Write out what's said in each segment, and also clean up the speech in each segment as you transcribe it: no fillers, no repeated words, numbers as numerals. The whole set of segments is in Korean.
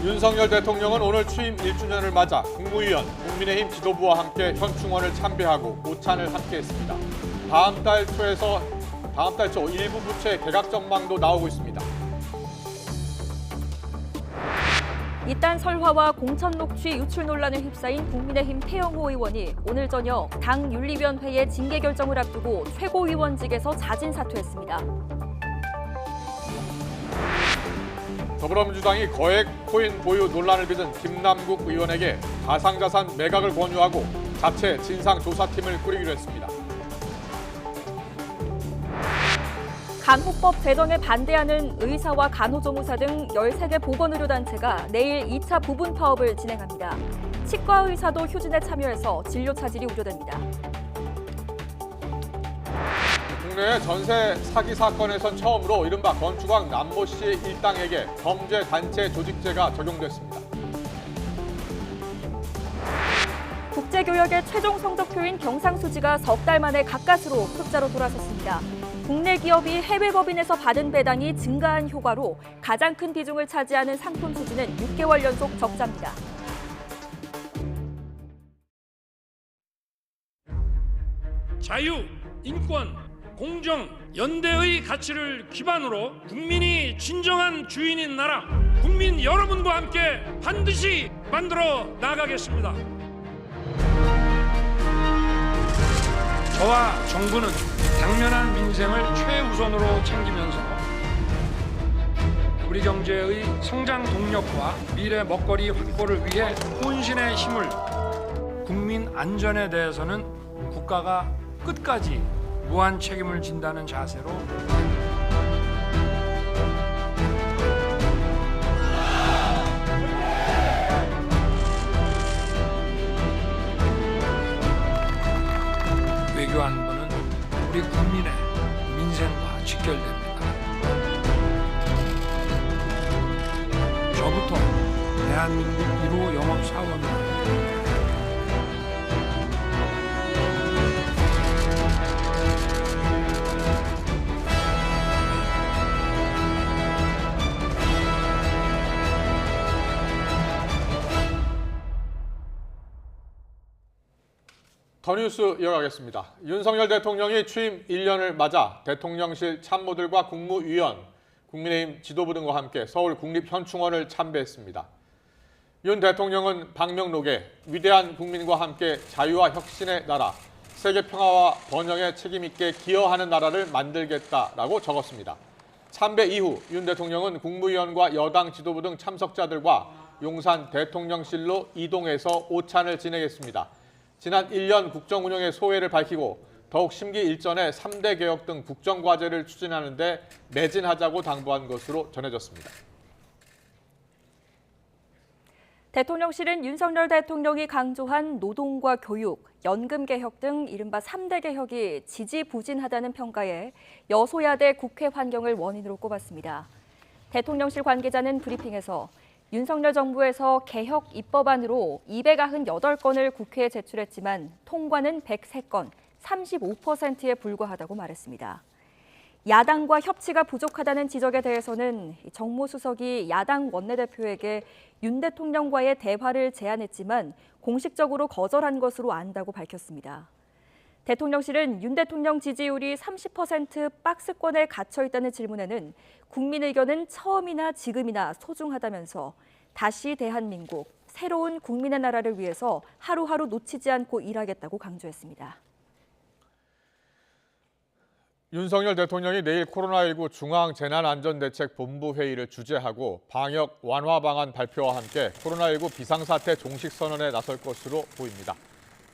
윤석열 대통령은 오늘 취임 1주년을 맞아 국무위원, 국민의힘 지도부와 함께 현충원을 참배하고 오찬을 함께했습니다. 다음 달 초 일부 부처의 개각 전망도 나오고 있습니다. 이딴 설화와 공천 녹취 유출 논란에 휩싸인 국민의힘 태영호 의원이 오늘 저녁 당 윤리위원회의 징계 결정을 앞두고 최고위원직에서 자진 사퇴했습니다. 더불어민주당이 거액 코인 보유 논란을 빚은 김남국 의원에게 가상자산 매각을 권유하고 자체 진상조사팀을 꾸리기로 했습니다. 간호법 제정에 반대하는 의사와 간호조무사 등 13개 보건의료단체가 내일 2차 부분 파업을 진행합니다. 치과 의사도 휴진에 참여해서 진료 차질이 우려됩니다. 국내 전세 사기 사건에선 처음으로 이른바 건축왕 남모 씨의 일당에게 범죄 단체 조직죄가 적용됐습니다. 국제교역의 최종 성적표인 경상수지가 석 달 만에 가까스로 흑자로 돌아섰습니다. 국내 기업이 해외 법인에서 받은 배당이 증가한 효과로 가장 큰 비중을 차지하는 상품 수지는 6개월 연속 적자입니다. 자유, 인권, 공정, 연대의 가치를 기반으로 국민이 진정한 주인인 나라, 국민 여러분과 함께 반드시 만들어 나가겠습니다. 저와 정부는 당면한 민생을 최우선으로 챙기면서 우리 경제의 성장 동력과 미래 먹거리 확보를 위해 혼신의 힘을, 국민 안전에 대해서는 국가가 끝까지 무한 책임을 진다는 자세로 외교안보는 우리 국민의 민생과 직결됩니다. 저부터 대한민국 1호 영업사원으로 더 뉴스 이어가겠습니다. 윤석열 대통령이 취임 1년을 맞아 대통령실 참모들과 국무위원, 국민의힘 지도부 등과 함께 서울 국립현충원을 참배했습니다. 윤 대통령은 방명록에 위대한 국민과 함께 자유와 혁신의 나라, 세계 평화와 번영에 책임 있게 기여하는 나라를 만들겠다라고 적었습니다. 참배 이후 윤 대통령은 국무위원과 여당 지도부 등 참석자들과 용산 대통령실로 이동해서 오찬을 진행했습니다. 지난 1년 국정 운영의 소회를 밝히고 더욱 심기 일전에 3대 개혁 등 국정과제를 추진하는 데 매진하자고 당부한 것으로 전해졌습니다. 대통령실은 윤석열 대통령이 강조한 노동과 교육, 연금 개혁 등 이른바 3대 개혁이 지지부진하다는 평가에 여소야대 국회 환경을 원인으로 꼽았습니다. 대통령실 관계자는 브리핑에서 윤석열 정부에서 개혁 입법안으로 298건을 국회에 제출했지만 통과는 103건, 35%에 불과하다고 말했습니다. 야당과 협치가 부족하다는 지적에 대해서는 정무수석이 야당 원내대표에게 윤 대통령과의 대화를 제안했지만 공식적으로 거절한 것으로 안다고 밝혔습니다. 대통령실은 윤 대통령 지지율이 30% 박스권에 갇혀 있다는 질문에는 국민 의견은 처음이나 지금이나 소중하다면서 다시 대한민국, 새로운 국민의 나라를 위해서 하루하루 놓치지 않고 일하겠다고 강조했습니다. 윤석열 대통령이 내일 코로나19 중앙재난안전대책본부 회의를 주재하고 방역 완화 방안 발표와 함께 코로나19 비상사태 종식선언에 나설 것으로 보입니다.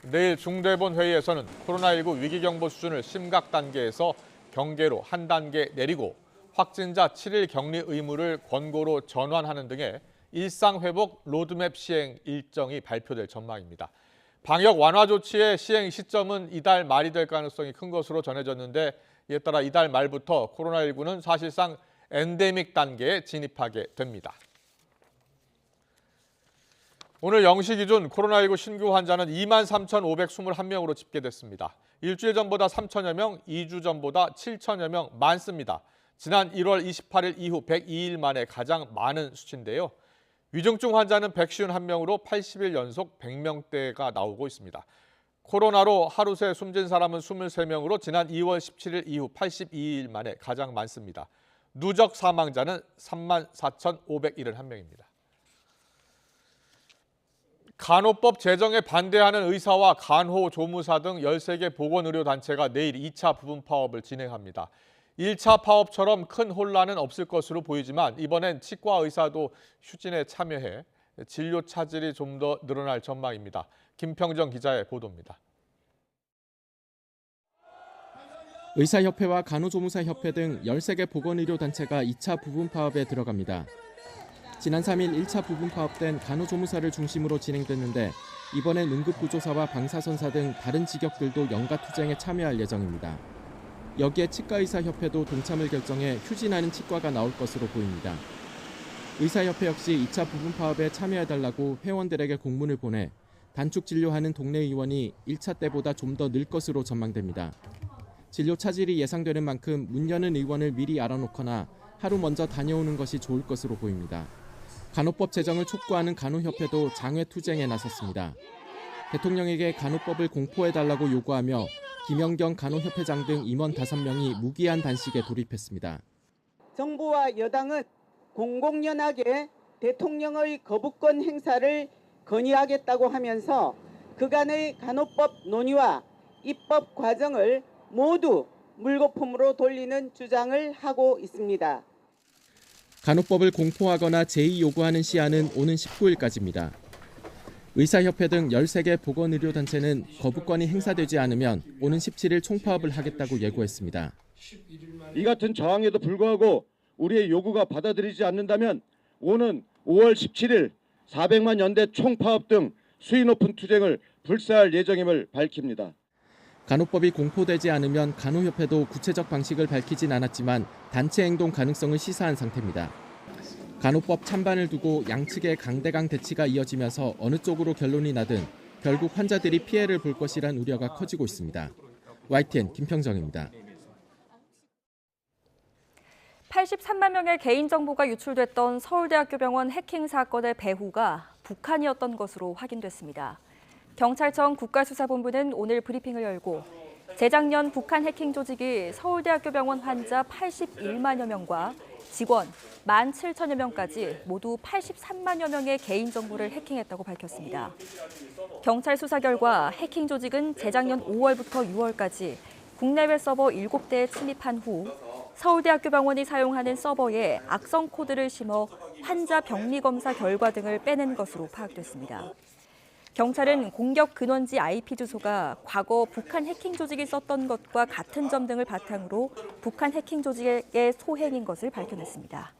내일 중대본 회의에서는 코로나19 위기경보 수준을 심각 단계에서 경계로 한 단계 내리고 확진자 7일 격리 의무를 권고로 전환하는 등의 일상회복 로드맵 시행 일정이 발표될 전망입니다. 방역 완화 조치의 시행 시점은 이달 말이 될 가능성이 큰 것으로 전해졌는데 이에 따라 이달 말부터 코로나19는 사실상 엔데믹 단계에 진입하게 됩니다. 오늘 0시 기준 코로나19 신규 환자는 23,521명으로 집계됐습니다. 일주일 전보다 3천여 명, 2주 전보다 7천여 명 많습니다. 지난 1월 28일 이후 102일 만에 가장 많은 수치인데요. 위중증 환자는 151명으로 80일 연속 100명대가 나오고 있습니다. 코로나로 하루 새 숨진 사람은 23명으로 지난 2월 17일 이후 82일 만에 가장 많습니다. 누적 사망자는 34,571명입니다. 간호법 제정에 반대하는 의사와 간호조무사 등 13개 보건의료단체가 내일 2차 부분 파업을 진행합니다. 1차 파업처럼 큰 혼란은 없을 것으로 보이지만 이번엔 치과 의사도 휴진에 참여해 진료 차질이 좀 더 늘어날 전망입니다. 김평정 기자의 보도입니다. 의사협회와 간호조무사협회 등 13개 보건의료단체가 2차 부분 파업에 들어갑니다. 지난 3일 1차 부분 파업된 간호조무사를 중심으로 진행됐는데 이번엔 응급구조사와 방사선사 등 다른 직역들도 연가 투쟁에 참여할 예정입니다. 여기에 치과의사협회도 동참을 결정해 휴진하는 치과가 나올 것으로 보입니다. 의사협회 역시 2차 부분 파업에 참여해달라고 회원들에게 공문을 보내 단축 진료하는 동네 의원이 1차 때보다 좀 더 늘 것으로 전망됩니다. 진료 차질이 예상되는 만큼 문 여는 의원을 미리 알아놓거나 하루 먼저 다녀오는 것이 좋을 것으로 보입니다. 간호법 제정을 촉구하는 간호협회도 장외 투쟁에 나섰습니다. 대통령에게 간호법을 공포해달라고 요구하며 김영경 간호협회장 등 임원 5명이 무기한 단식에 돌입했습니다. 정부와 여당은 공공연하게 대통령의 거부권 행사를 건의하겠다고 하면서 그간의 간호법 논의와 입법 과정을 모두 물거품으로 돌리는 주장을 하고 있습니다. 간호법을 공포하거나 제의 요구하는 시한은 오는 19일까지입니다. 의사협회 등 13개 보건의료단체는 거부권이 행사되지 않으면 오는 17일 총파업을 하겠다고 예고했습니다. 이 같은 저항에도 불구하고 우리의 요구가 받아들이지 않는다면 오는 5월 17일 400만 연대 총파업 등 수위 높은 투쟁을 불사할 예정임을 밝힙니다. 간호법이 공포되지 않으면 간호협회도 구체적 방식을 밝히진 않았지만 단체 행동 가능성을 시사한 상태입니다. 간호법 찬반을 두고 양측의 강대강 대치가 이어지면서 어느 쪽으로 결론이 나든 결국 환자들이 피해를 볼 것이란 우려가 커지고 있습니다. YTN 김평정입니다. 83만 명의 개인정보가 유출됐던 서울대학교 병원 해킹 사건의 배후가 북한이었던 것으로 확인됐습니다. 경찰청 국가수사본부는 오늘 브리핑을 열고 재작년 북한 해킹 조직이 서울대학교 병원 환자 81만여 명과 직원 17,000여 명까지 모두 83만여 명의 개인정보를 해킹했다고 밝혔습니다. 경찰 수사 결과 해킹 조직은 재작년 5월부터 6월까지 국내외 서버 7대에 침입한 후 서울대학교 병원이 사용하는 서버에 악성 코드를 심어 환자 병리 검사 결과 등을 빼낸 것으로 파악됐습니다. 경찰은 공격 근원지 IP 주소가 과거 북한 해킹 조직이 썼던 것과 같은 점 등을 바탕으로 북한 해킹 조직의 소행인 것을 밝혀냈습니다.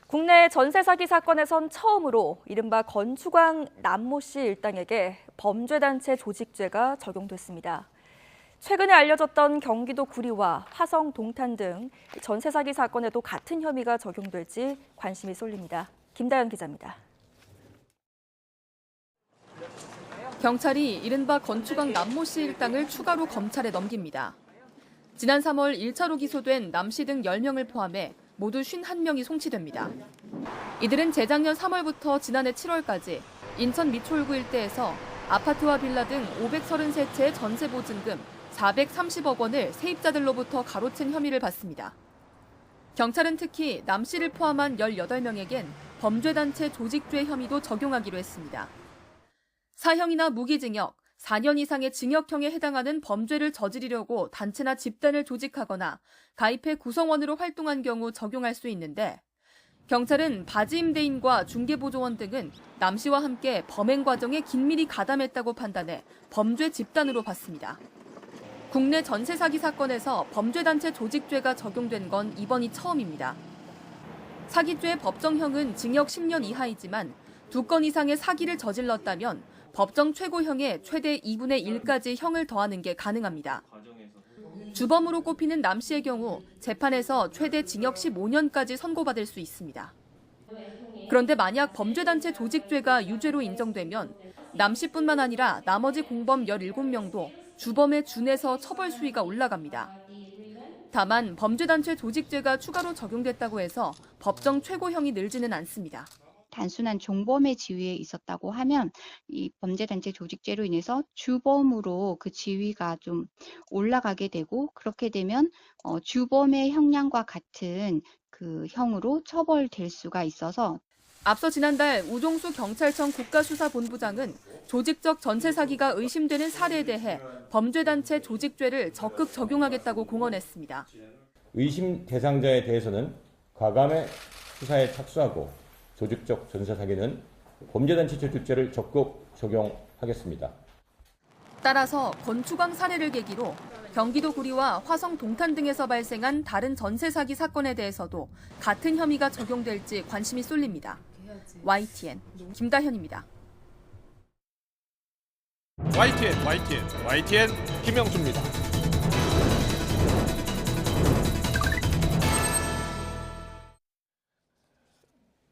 국내 전세 사기 사건에선 처음으로 이른바 건축왕 남모 씨 일당에게 범죄단체 조직죄가 적용됐습니다. 최근에 알려졌던 경기도 구리와 화성 동탄 등 전세 사기 사건에도 같은 혐의가 적용될지 관심이 쏠립니다. 김다연 기자입니다. 경찰이 이른바 건축왕 남모 씨 일당을 추가로 검찰에 넘깁니다. 지난 3월 1차로 기소된 남 씨 등 10명을 포함해 모두 51명이 송치됩니다. 이들은 재작년 3월부터 지난해 7월까지 인천 미추홀구 일대에서 아파트와 빌라 등 533채의 전세 보증금 430억 원을 세입자들로부터 가로챈 혐의를 받습니다. 경찰은 특히 남 씨를 포함한 18명에겐 범죄단체 조직죄 혐의도 적용하기로 했습니다. 사형이나 무기징역, 4년 이상의 징역형에 해당하는 범죄를 저지르려고 단체나 집단을 조직하거나 가입해 구성원으로 활동한 경우 적용할 수 있는데 경찰은 바지 임대인과 중개보조원 등은 남 씨와 함께 범행 과정에 긴밀히 가담했다고 판단해 범죄 집단으로 봤습니다. 국내 전세 사기 사건에서 범죄단체 조직죄가 적용된 건 이번이 처음입니다. 사기죄 법정형은 징역 10년 이하이지만 2건 이상의 사기를 저질렀다면 법정 최고형의 최대 2분의 1까지 형을 더하는 게 가능합니다. 주범으로 꼽히는 남 씨의 경우 재판에서 최대 징역 15년까지 선고받을 수 있습니다. 그런데 만약 범죄단체 조직죄가 유죄로 인정되면 남 씨뿐만 아니라 나머지 공범 17명도 주범에 준해서 처벌 수위가 올라갑니다. 다만 범죄단체 조직죄가 추가로 적용됐다고 해서 법정 최고형이 늘지는 않습니다. 단순한 종범의 지위에 있었다고 하면 이 범죄단체 조직죄로 인해서 주범으로 그 지위가 좀 올라가게 되고 그렇게 되면 주범의 형량과 같은 그 형으로 처벌될 수가 있어서 앞서 지난달 우종수 경찰청 국가수사본부장은 조직적 전세 사기가 의심되는 사례에 대해 범죄단체 조직죄를 적극 적용하겠다고 공언했습니다. 의심 대상자에 대해서는 과감의 수사에 착수하고 조직적 전세 사기는 범죄단체 조직죄를 적극 적용하겠습니다. 따라서 건축왕 사례를 계기로 경기도 구리와 화성 동탄 등에서 발생한 다른 전세 사기 사건에 대해서도 같은 혐의가 적용될지 관심이 쏠립니다. YTN 김다현입니다. YTN 김영수입니다.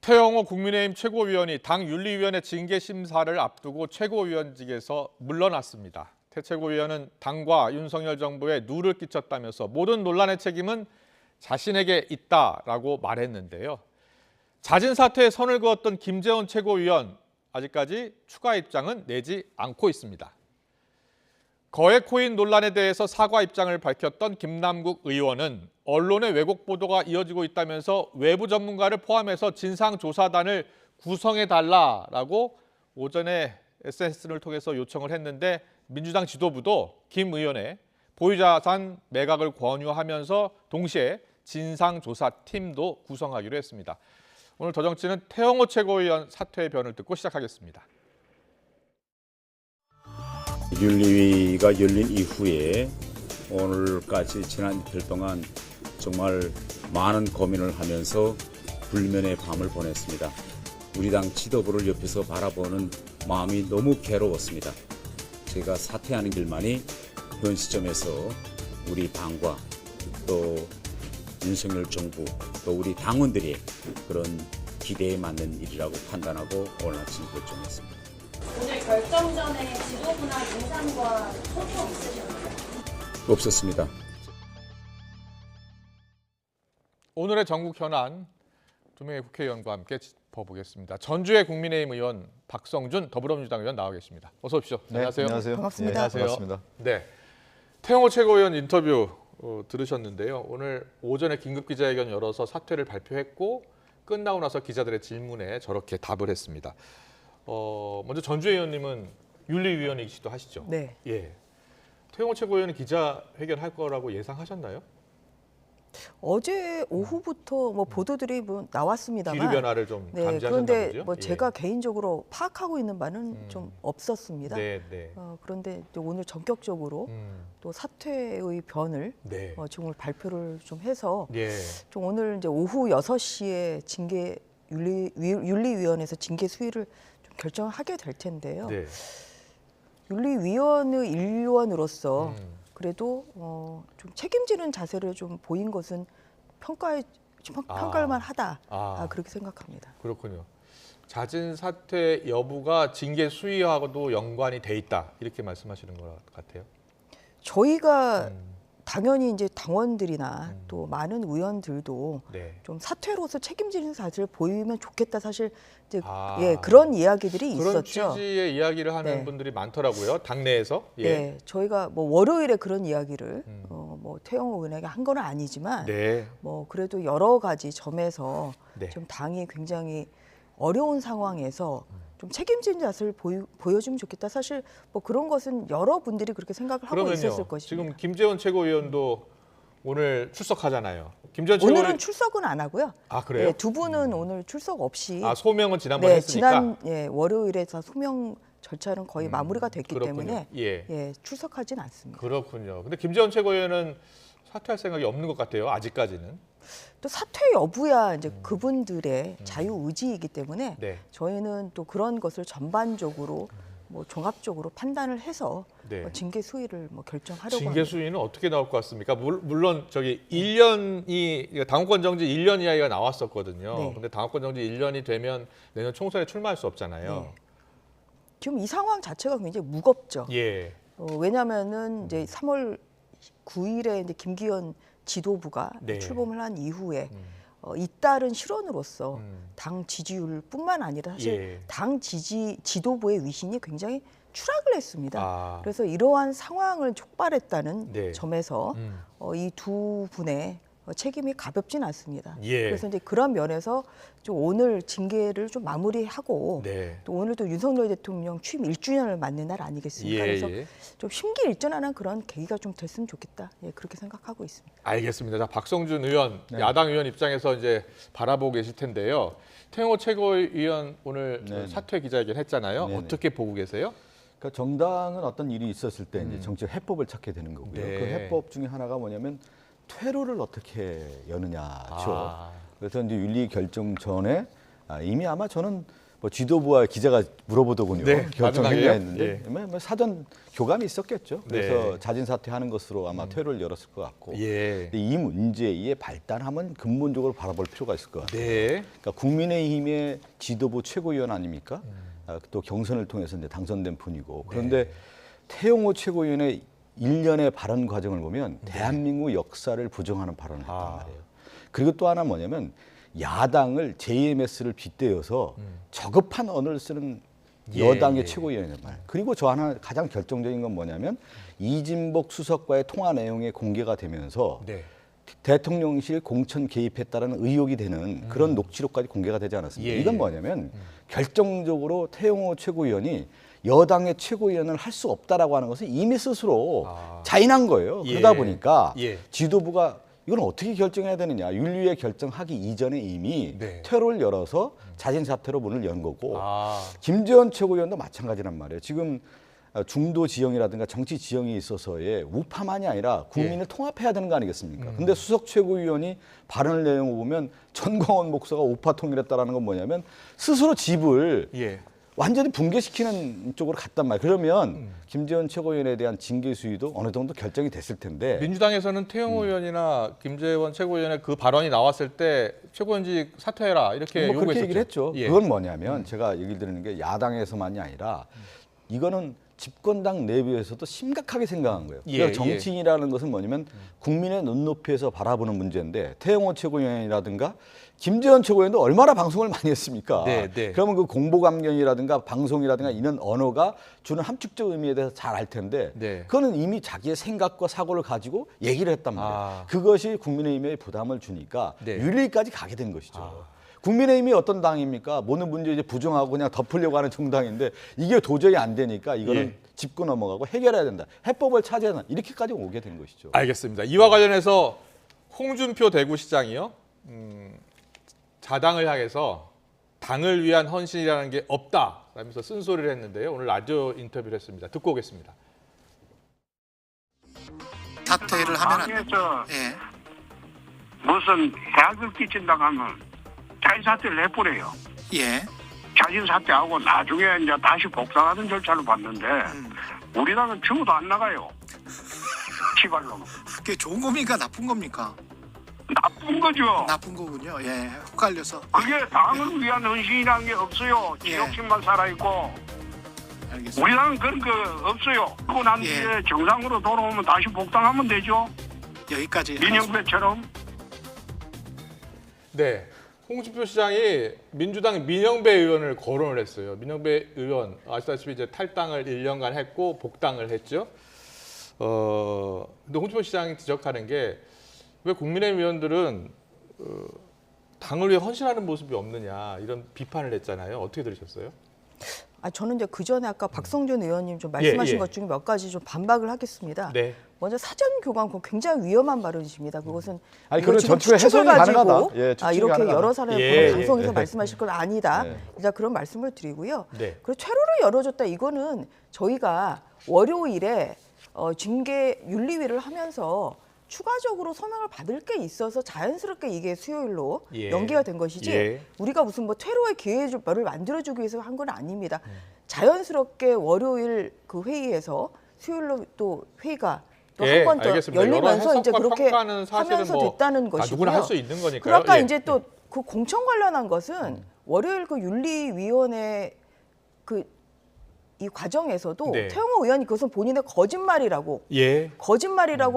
태영호 국민의힘 최고위원이 당 윤리위원회 징계 심사를 앞두고 최고위원직에서 물러났습니다. 태 최고위원은 당과 윤석열 정부에 누를 끼쳤다면서 모든 논란의 책임은 자신에게 있다라고 말했는데요. 잦은 사퇴에 선을 그었던 김재원 최고위원, 아직까지 추가 입장은 내지 않고 있습니다. 거액 코인 논란에 대해서 사과 입장을 밝혔던 김남국 의원은 언론의 왜곡 보도가 이어지고 있다면서 외부 전문가를 포함해서 진상조사단을 구성해달라라고 오전에 SNS를 통해서 요청을 했는데 민주당 지도부도 김 의원의 보유자산 매각을 권유하면서 동시에 진상조사팀도 구성하기로 했습니다. 오늘 더 정치는 태영호 최고위원 사퇴의 변을 듣고 시작하겠습니다. 윤리위가 열린 이후에 오늘까지 지난 이틀 동안 정말 많은 고민을 하면서 불면의 밤을 보냈습니다. 우리 당 지도부를 옆에서 바라보는 마음이 너무 괴로웠습니다. 제가 사퇴하는 길만이 현 시점에서 우리 당과 또 윤석열 정부 또 우리 당원들의 그런 기대에 맞는 일이라고 판단하고 오늘 아침 결정했습니다. 오늘 결정 전에 지도부나 인사과 소통 있으셨나요? 없었습니다. 오늘의 전국 현안 두 명의 국회의원과 함께 짚어보겠습니다. 전주의 국민의힘 의원 박성준 더불어민주당 의원 나와 계십니다. 어서 오십시오. 네, 안녕하세요. 안녕하세요. 반갑습니다. 네, 반갑습니다. 네, 태영호 최고위원 인터뷰 들으셨는데요. 오늘 오전에 긴급 기자회견 열어서 사퇴를 발표했고 끝나고 나서 기자들의 질문에 저렇게 답을 했습니다. 먼저 전주 의원님은 윤리위원이시기도 하시죠? 네. 예. 태영호 최고위원은 기자회견 할 거라고 예상하셨나요? 어제 오후부터 뭐 보도들이 뭐 나왔습니다만 기류 변화를 좀 감지하셨나 그런데 보죠? 뭐 예. 제가 개인적으로 파악하고 있는 바는 좀 없었습니다. 네, 네. 그런데 또 오늘 전격적으로 또 사퇴의 변을 네. 지금 오늘 발표를 좀 해서 예. 좀 오늘 이제 오후 6시에 징계 윤리위원회에서 징계 수위를 좀 결정을 하게 될 텐데요. 네. 윤리위원의 일원으로서 그래도 좀 책임지는 자세를 좀 보인 것은 평가할 만하다. 그렇게 생각합니다. 그렇군요. 잦은 사퇴 여부가 징계 수위하고도 연관이 돼 있다 이렇게 말씀하시는 것 같아요. 저희가 당연히 이제 당원들이나 또 많은 의원들도 네. 좀 사퇴로서 책임지는 자세를 보이면 좋겠다. 사실 이제 그런 이야기들이 그런 있었죠. 취지의 이야기를 하는 네. 분들이 많더라고요. 당내에서. 예. 네, 저희가 뭐 월요일에 그런 이야기를 뭐 태영호 의원에게 한 건 아니지만 네. 뭐 그래도 여러 가지 점에서 네. 좀 당이 굉장히 어려운 상황에서 좀 책임진 자세를 보여주면 좋겠다. 사실 뭐 그런 것은 여러분들이 그렇게 생각을 하고 그러면요, 있었을 것입니다. 지금 김재원 최고위원도 오늘 출석하잖아요. 김재원 오늘은 출석은 안 하고요. 아 그래요? 네, 두 분은 오늘 출석 없이. 소명은 지난번에 했으니까. 지난 월요일에서 소명 절차는 거의 마무리가 됐기 그렇군요. 때문에 예. 출석하진 않습니다. 그렇군요. 근데 김재원 최고위원은 사퇴할 생각이 없는 것 같아요. 아직까지는. 또 사퇴 여부야 이제 그분들의 자유 의지이기 때문에 네. 저희는 또 그런 것을 전반적으로 뭐 종합적으로 판단을 해서 네. 징계 수위를 뭐 결정하려고 징계 합니다. 수위는 어떻게 나올 것 같습니까? 물론 저기 1년이 당원권 정지 1년 이야기가 나왔었거든요. 네. 근데 당원권 정지 1년이 되면 내년 총선에 출마할 수 없잖아요. 네. 지금 이 상황 자체가 굉장히 무겁죠. 예. 왜냐하면은 이제 3월 9일에 이제 김기현 지도부가 네. 출범을 한 이후에 잇따른 실언으로서 당 지지율뿐만 아니라 사실 예. 당 지도부의 위신이 굉장히 추락을 했습니다. 아. 그래서 이러한 상황을 촉발했다는 네. 점에서 이 두 분의 책임이 가볍진 않습니다. 예. 그래서 이제 그런 면에서 좀 오늘 징계를 좀 마무리하고 네. 또 오늘 또 윤석열 대통령 취임 1주년을 맞는 날 아니겠습니까? 그래서 좀 심기일전하는 그런 계기가 좀 됐으면 좋겠다. 예, 그렇게 생각하고 있습니다. 알겠습니다. 자, 박성준 의원, 야당 의원 입장에서 이제 바라보고 계실 텐데요. 태영호 최고위원 오늘 사퇴 기자회견 했잖아요. 네네. 어떻게 보고 계세요? 그러니까 정당은 어떤 일이 있었을 때 이제 정치적 해법을 찾게 되는 거고요. 네. 그 해법 중에 하나가 뭐냐면 퇴로를 어떻게 여느냐죠. 그래서 이제 윤리 결정 전에 이미 아마 저는 뭐 지도부와 기자가 물어보더군요. 네, 결정했냐 했는데 예. 뭐 사전 교감이 있었겠죠. 그래서 네. 자진 사퇴하는 것으로 아마 퇴로를 열었을 것 같고 예. 근데 이 문제의 발단함은 근본적으로 바라볼 필요가 있을 것 같아요. 네. 그러니까 국민의힘의 지도부 최고위원 아닙니까? 또 경선을 통해서 이제 당선된 분이고 그런데 태영호 최고위원의 일련의 발언 과정을 보면 대한민국 역사를 부정하는 발언을 했단 말이에요. 그리고 또 하나 뭐냐면 야당을 JMS를 빗대어서 저급한 언어를 쓰는 여당의 최고위원의 말. 그리고 저 하나 가장 결정적인 건 뭐냐면 이진복 수석과의 통화 내용이 공개가 되면서 대통령실 공천 개입했다는 의혹이 되는 그런 녹취록까지 공개가 되지 않았습니까? 이건 뭐냐면 결정적으로 태영호 최고위원이 여당의 최고위원을 할 수 없다라고 하는 것을 이미 스스로 자인한 거예요. 그러다 보니까 지도부가 이건 어떻게 결정해야 되느냐. 윤리위에 결정하기 이전에 이미 퇴로를 열어서 자진 사퇴로 문을 연 거고 김재원 최고위원도 마찬가지란 말이에요. 지금 중도 지형이라든가 정치 지형이 있어서의 우파만이 아니라 국민을 통합해야 되는 거 아니겠습니까? 근데 수석 최고위원이 발언을 내용을 보면 전광훈 목사가 우파 통일했다라는 건 뭐냐면 스스로 집을 완전히 붕괴시키는 쪽으로 갔단 말이에요. 그러면 김재원 최고위원에 대한 징계 수위도 어느 정도 결정이 됐을 텐데 민주당에서는 태영호 의원이나 김재원 최고위원의 그 발언이 나왔을 때 최고위원직 사퇴해라 이렇게 뭐 요구했었죠. 그렇게 얘기를 했죠. 그건 뭐냐면 제가 얘기 드리는 게 야당에서만이 아니라 이거는 집권당 내부에서도 심각하게 생각한 거예요. 그러니까 정치인이라는 것은 뭐냐면 국민의 눈높이에서 바라보는 문제인데 태영호 최고위원이라든가 김재원 최고위원도 얼마나 방송을 많이 했습니까? 그러면 그 공보감경이라든가 방송이라든가 이런 언어가 주는 함축적 의미에 대해서 잘 알 텐데 그거는 이미 자기의 생각과 사고를 가지고 얘기를 했단 말이에요. 그것이 국민의힘에 부담을 주니까 윤리까지 가게 된 것이죠. 국민의힘이 어떤 당입니까? 모든 문제 이제 부정하고 그냥 덮으려고 하는 정당인데 이게 도저히 안 되니까 이거는 짚고 넘어가고 해결해야 된다. 해법을 찾아야 된다. 이렇게까지 오게 된 것이죠. 알겠습니다. 이와 관련해서 홍준표 대구시장이요. 자당을 향해서 당을 위한 헌신이라는 게 없다 라면서 쓴소리를 했는데요. 오늘 라디오 인터뷰를 했습니다. 듣고 오겠습니다. 사퇴를 하면 안 됩니다. 무슨 해악을 끼친다고 하면 자진 사퇴를 해버려요. 자진 사퇴하고 나중에 이제 다시 복당하는 절차를 봤는데 우리당은 죽어도 안 나가요. 치발로. 그게 좋은 겁니까 나쁜 겁니까? 나쁜 거죠. 나쁜 거군요. 헷갈려서. 그게 당을 위한 헌신이라는 게 없어요. 지역심만 살아있고. 알겠습니다. 우리당은 그런 거 없어요. 그러고 난 뒤에 정상으로 돌아오면 다시 복당하면 되죠. 여기까지. 민영배처럼. 네. 홍준표 시장이 민주당 민영배 의원을 거론을 했어요. 민영배 의원 아시다시피 이제 탈당을 1년간 했고 복당을 했죠. 근데 홍준표 시장이 지적하는 게 왜 국민의힘 의원들은 당을 위해 헌신하는 모습이 없느냐 이런 비판을 했잖아요. 어떻게 들으셨어요? 저는 이제 그 전에 아까 박성준 의원님 좀 말씀하신 것 중에 몇 가지 좀 반박을 하겠습니다. 먼저 사전 교감 그건 굉장히 위험한 발언이십니다. 그것은 그런 전투의 해석이 가능하다. 이렇게 가능하다. 여러 사람을 방송에서 말씀하실 건 아니다. 일단 그런 말씀을 드리고요. 그리고 퇴로를 열어줬다. 이거는 저희가 월요일에 징계 윤리위를 하면서 추가적으로 서명을 받을 게 있어서 자연스럽게 이게 수요일로 연기가 된 것이지 우리가 무슨 뭐 퇴로의 기회를 만들어주기 위해서 한 건 아닙니다. 자연스럽게 월요일 그 회의에서 수요일로 또 회의가 또 한 번 더 열리면서 이제 그렇게 하면서 됐다는 것이고요. 누구나 할 수 있는 거니까요. 그러니까 이제 또 그 공천 관련한 것은 월요일 그 윤리위원회 이 과정에서도 태영호 의원이 그것은 본인의 거짓말이라고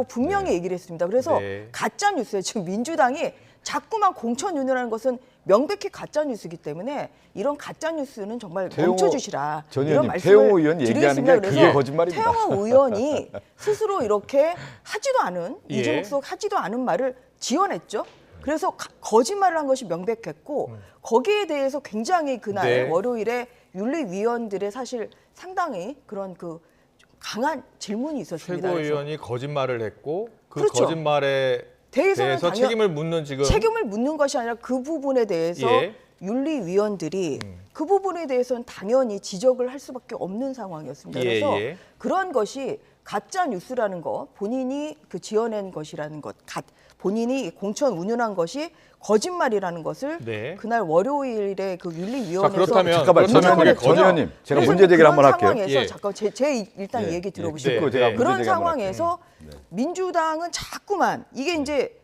분명히 얘기를 했습니다. 그래서 가짜 뉴스에 지금 민주당이 자꾸만 공천운운하는 것은 명백히 가짜 뉴스이기 때문에 이런 가짜 뉴스는 정말 태영호 멈춰주시라. 전 이런 의원님, 태영호 말씀을 의원 얘기하는 드리겠습니다. 게 그래서 그게 거짓말입니다. 태영호 의원이 스스로 이렇게 하지도 않은 예. 이준석 수석 하지도 않은 말을 지어냈죠. 그래서 거짓말을 한 것이 명백했고 거기에 대해서 굉장히 그날 네. 월요일에 윤리위원들의 사실 상당히 그런 그 강한 질문이 있었습니다. 그래서 최고위원이 거짓말을 했고 그 그렇죠. 거짓말에 대해서는 대해서 당연- 책임을 묻는 지금 책임을 묻는 것이 아니라 그 부분에 대해서 예. 윤리위원들이 그 부분에 대해서는 당연히 지적을 할 수밖에 없는 상황이었습니다. 예, 그래서 예. 그런 것이 가짜 뉴스라는 거, 본인이 그 지어낸 것이라는 것, 본인이 공천 운운한 것이 거짓말이라는 것을 네. 그날 월요일에 그 윤리위원회에서 그렇다면 잠깐만, 인정을 전 의원님, 제가 그래서 문제 제기를 그런 한번 할게요. 상황에서 예. 잠깐 제 일단 예, 얘기 예, 들어보시고 듣고 제가 문제 그런 제기 한번 상황에서 민주당은 자꾸만 이게 이제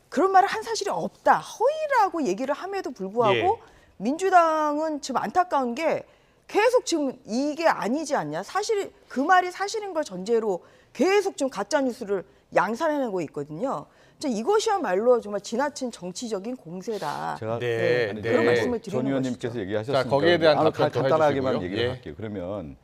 그런 말을 한 사실이 없다, 허위라고 얘기를 함에도 불구하고 예. 민주당은 지금 안타까운 게 계속 지금 이게 아니지 않냐, 사실 그 말이 사실인 걸 전제로 계속 지금 가짜 뉴스를 양산해내고 있거든요. 이것이야말로 정말 지나친 정치적인 공세다. 제가 네, 아니, 네. 그런 말씀을 드리는 전 의원님께서 것이죠. 얘기하셨으니까 자, 거기에 대한 아마 답변 좀 간단하게만 해주시고요. 얘기를 예. 할게요. 그러면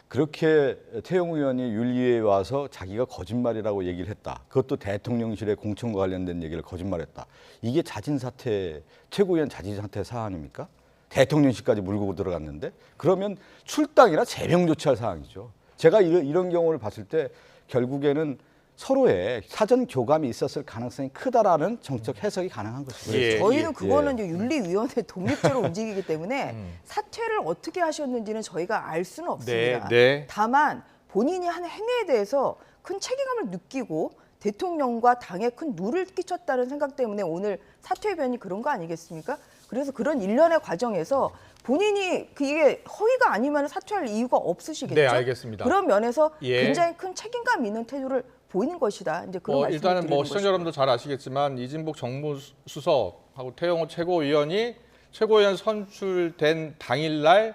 그렇게 태영호 의원이 윤리위에 와서 자기가 거짓말이라고 얘기를 했다. 그것도 대통령실의 공천과 관련된 얘기를 거짓말했다. 이게 자진사퇴, 최고위원 자진사퇴 사안입니까? 대통령실까지 물고 들어갔는데 그러면 출당이나 제명 조치할 사항이죠. 제가 이런 경우를 봤을 때 결국에는 서로의 사전 교감이 있었을 가능성이 크다라는 정책 해석이 가능한 것이죠. 예. 저희는 그거는 이제 윤리위원회 독립제로 움직이기 때문에 사퇴를 어떻게 하셨는지는 저희가 알 수는 없습니다. 네. 다만 본인이 한 행위에 대해서 큰 책임감을 느끼고 대통령과 당에 큰 누를 끼쳤다는 생각 때문에 오늘 사퇴 변이 그런 거 아니겠습니까? 그래서 그런 일련의 과정에서 본인이 이게 허위가 아니면 사퇴할 이유가 없으시겠죠. 네, 알겠습니다. 그런 면에서 예. 굉장히 큰 책임감 있는 태도를 보이는 것이다. 이제 그런 말씀을 일단은 드리는 시청자 것이죠. 여러분도 잘 아시겠지만 이진복 정무수석하고 태영호 최고위원이 최고위원 선출된 당일날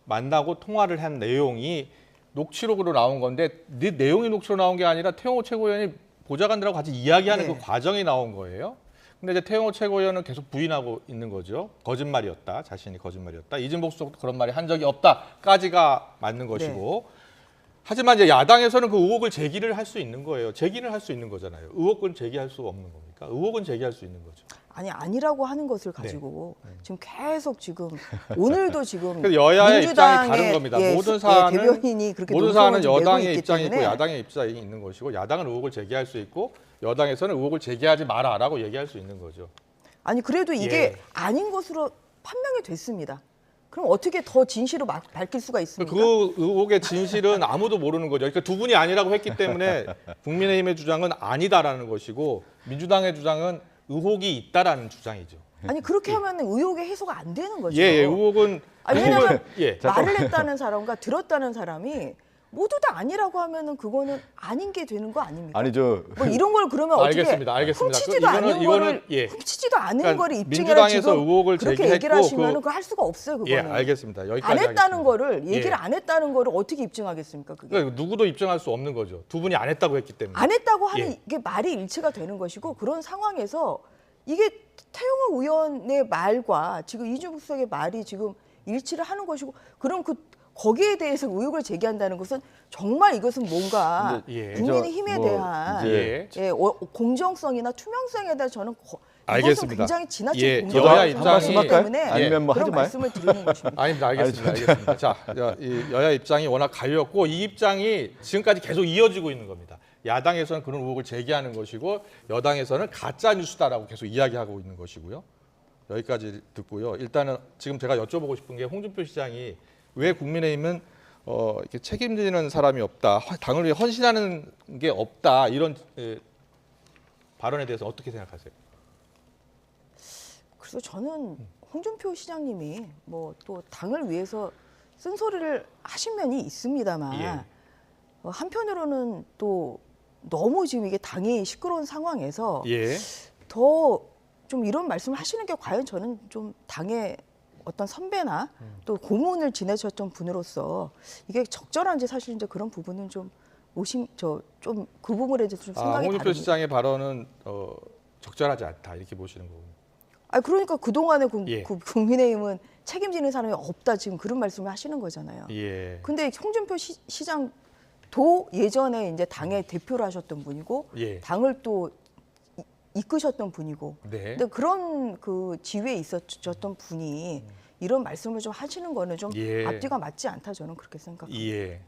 만나고 통화를 한 내용이 녹취록으로 나온 건데 내용이 녹취로 나온 게 아니라 태영호 최고위원이 보좌관들하고 같이 이야기하는 네. 그 과정이 나온 거예요. 근데 이제 태영호 최고위원은 계속 부인하고 있는 거죠. 거짓말이었다. 자신이 거짓말이었다. 이진복 수석도 그런 말이 한 적이 없다까지가 맞는 것이고. 하지만 이제 야당에서는 그 의혹을 제기를 할 수 있는 거예요. 제기를 할 수 있는 거잖아요. 의혹은 제기할 수 없는 겁니까? 의혹은 제기할 수 있는 거죠. 아니라고 하는 것을 가지고 지금 계속 지금 오늘도 지금 그래서 여야의 입장이 민주당의, 다른 겁니다. 예, 모든 사안은 대변인이 그렇게 모든 논평을 사안은 좀 내고 여당의 있기 입장이 있고 때문에 야당의 입장이 있는 것이고 야당은 의혹을 제기할 수 있고 여당에서는 의혹을 제기하지 마라라고 얘기할 수 있는 거죠. 아니 그래도 이게 예. 아닌 것으로 판명이 됐습니다. 그럼 어떻게 더 진실을 밝힐 수가 있습니까? 그 의혹의 진실은 아무도 모르는 거죠. 그러니까 두 분이 아니라고 했기 때문에 국민의힘의 주장은 아니다라는 것이고 민주당의 주장은 의혹이 있다라는 주장이죠. 아니 그렇게 하면 의혹의 해소가 안 되는 거죠. 예, 의혹은 왜냐하면 예. 말을 했다는 사람과 들었다는 사람이 모두 다 아니라고 하면은 그거는 아닌 게 되는 거 아닙니까? 아니 뭐 이런 걸 그러면 알겠습니다. 어떻게 알겠습니다. 훔치지도 않은 거를 예. 훔치지도 않은 그러니까 거를 입증해라 민주당에서 지금 의혹을 그렇게 제기했고 얘기를 하시면은 그거 할 수가 없어요. 그거는. 예, 알겠습니다. 여기까지 안 했다는 하겠습니다. 거를 얘기를 예. 안 했다는 거를 어떻게 입증하겠습니까? 그게. 그러니까 누구도 입증할 수 없는 거죠. 두 분이 안 했다고 했기 때문에. 안 했다고 하는 예. 이게 말이 일치가 되는 것이고 그런 상황에서 이게 태영호 의원의 말과 지금 이준석 수석의 말이 지금 일치를 하는 것이고 그럼 거기에 대해서 의혹을 제기한다는 것은 정말 이것은 뭔가 예. 국민의힘에 대한 예. 공정성이나 투명성에 대해서 저는 이것은 알겠습니다. 굉장히 지나친 예. 공정성을 여야 생각하기 입장이 때문에 아니면 뭐 그런 하지 마요. 말씀을 드리는 것입니다. 아닙니다. 알겠습니다. 자, 이 여야 입장이 워낙 갈렸고 이 입장이 지금까지 계속 이어지고 있는 겁니다. 야당에서는 그런 의혹을 제기하는 것이고 여당에서는 가짜 뉴스다라고 계속 이야기하고 있는 것이고요. 여기까지 듣고요. 일단은 지금 제가 여쭤보고 싶은 게 홍준표 시장이 왜 국민의힘은 이렇게 책임지는 사람이 없다, 당을 위해 헌신하는 게 없다 이런 발언에 대해서 어떻게 생각하세요? 그래서 저는 홍준표 시장님이 뭐 또 당을 위해서 쓴소리를 하신 면이 있습니다만 예. 한편으로는 또 너무 지금 이게 당이 시끄러운 상황에서 예. 더 좀 이런 말씀을 하시는 게 과연 저는 좀 당의 어떤 선배나 또 고문을 지내셨던 분으로서 이게 적절한지 사실 이제 그런 부분은 좀 좀 그 부분에 대해서 좀 생각이 홍준표 다릅니다. 시장의 발언은 적절하지 않다 이렇게 보시는 거군요. 아 그러니까 그 동안에 예. 국민의힘은 책임지는 사람이 없다 지금 그런 말씀을 하시는 거잖아요. 예. 근데 홍준표 시장도 예전에 이제 당의 대표를 하셨던 분이고 예. 당을 또 이끄셨던 분이고, 네. 근데 그런 그 지위에 있었던 분이 이런 말씀을 좀 하시는 거는 좀 예. 앞뒤가 맞지 않다 저는 그렇게 생각합니다. 예.